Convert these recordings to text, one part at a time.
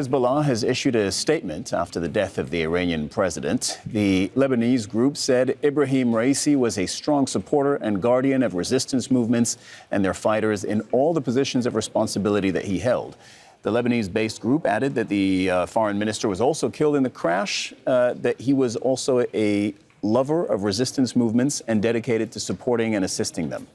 Hezbollah has issued a statement after the death of the Iranian president. The Lebanese group said Ibrahim Raisi was a strong supporter and guardian of resistance movements and their fighters in all the positions of responsibility that he held. The Lebanese-based group added that the foreign minister was also killed in the crash, that he was also a lover of resistance movements and dedicated to supporting and assisting them.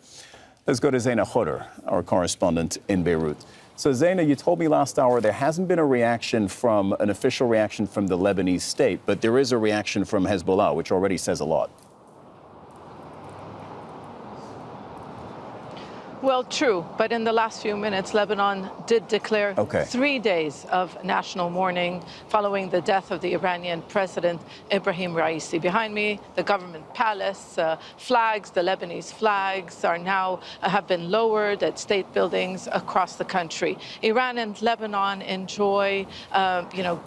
Let's go to Zeina Khodr, our correspondent in Beirut. So, Zeina, you told me last hour there hasn't been an official reaction from the Lebanese state, but there is a reaction from Hezbollah, which already says a lot. Well, true, but in the last few minutes, Lebanon did declare 3 days of national mourning following the death of the Iranian president, Ebrahim Raisi. Behind me, the government palace, flags, the Lebanese flags have been lowered at state buildings across the country. Iran and Lebanon enjoy,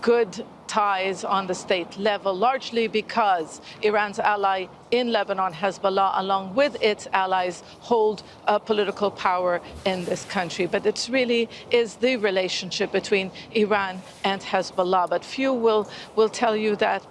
good ties on the state level, largely because Iran's ally in Lebanon, Hezbollah, along with its allies, hold political power in this country. But it really is the relationship between Iran and Hezbollah. But few will tell you that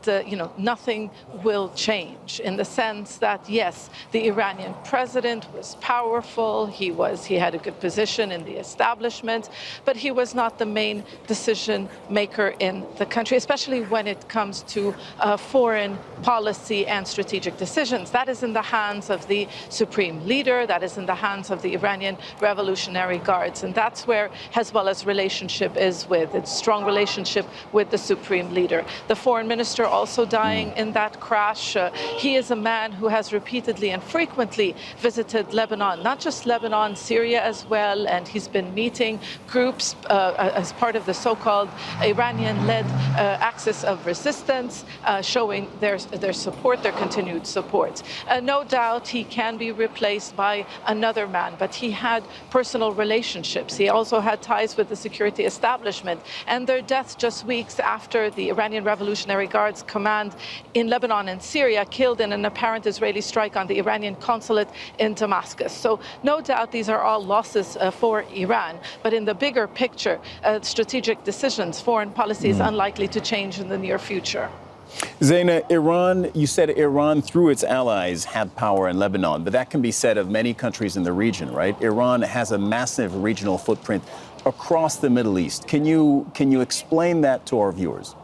nothing will change, in the sense that, yes, the Iranian president was powerful, he had a good position in the establishment, but he was not the main decision maker in the country, especially when it comes to foreign policy and strategic decisions. That is in the hands of the supreme leader, that is in the hands of the Iranian Revolutionary Guards, and that's where Hezbollah's relationship is with its strong relationship with the supreme leader. The foreign minister also dying in that crash. He is a man who has repeatedly and frequently visited Lebanon, not just Lebanon, Syria as well, and he's been meeting groups as part of the so-called Iranian-led axis of resistance, showing their support, their continued support. No doubt he can be replaced by another man, but he had personal relationships. He also had ties with the security establishment, and their deaths just weeks after the Iranian Revolutionary Guards command in Lebanon and Syria killed in an apparent Israeli strike on the Iranian consulate in Damascus. So no doubt these are all losses for Iran, but in the bigger picture, strategic decisions, foreign policy is unlikely to change in the near future. Zeina, you said Iran, through its allies, had power in Lebanon, but that can be said of many countries in the region, right? Iran has a massive regional footprint across the Middle East. Can you explain that to our viewers?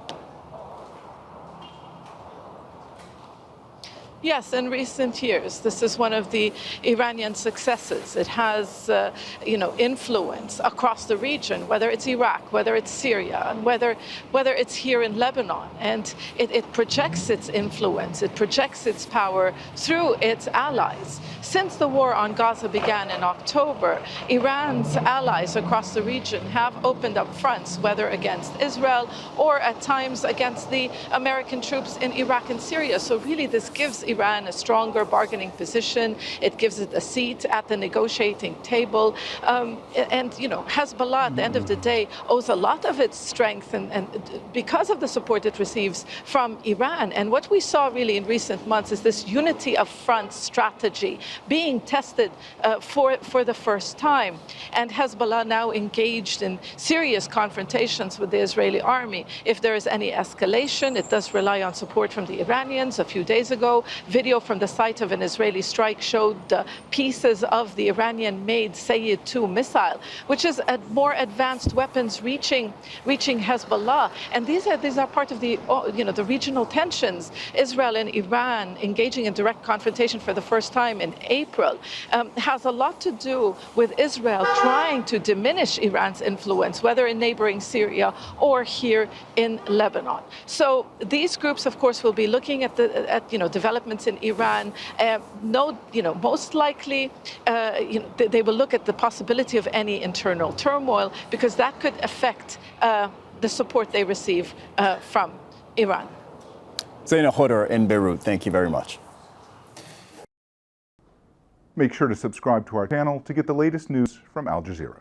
Yes, in recent years, this is one of the Iranian successes. It has, influence across the region, whether it's Iraq, whether it's Syria, and whether it's here in Lebanon. And it projects its influence, it projects its power through its allies. Since the war on Gaza began in October, Iran's allies across the region have opened up fronts, whether against Israel or at times against the American troops in Iraq and Syria. So really, this gives Iran a stronger bargaining position. It gives it a seat at the negotiating table. Hezbollah, at the end of the day, owes a lot of its strength and because of the support it receives from Iran. And what we saw really in recent months is this unity of front strategy being tested for the first time. And Hezbollah now engaged in serious confrontations with the Israeli army. If there is any escalation, it does rely on support from the Iranians. A few days ago, video from the site of an Israeli strike showed pieces of the Iranian-made Sayyid-2 missile, which is more advanced weapons reaching Hezbollah. And these are part of the regional tensions. Israel and Iran engaging in direct confrontation for the first time in April has a lot to do with Israel trying to diminish Iran's influence, whether in neighboring Syria or here in Lebanon. So these groups, of course, will be looking at developments in Iran. Most likely, they will look at the possibility of any internal turmoil, because that could affect the support they receive from Iran. Zeina Khodr in Beirut, thank you very much. Make sure to subscribe to our channel to get the latest news from Al Jazeera.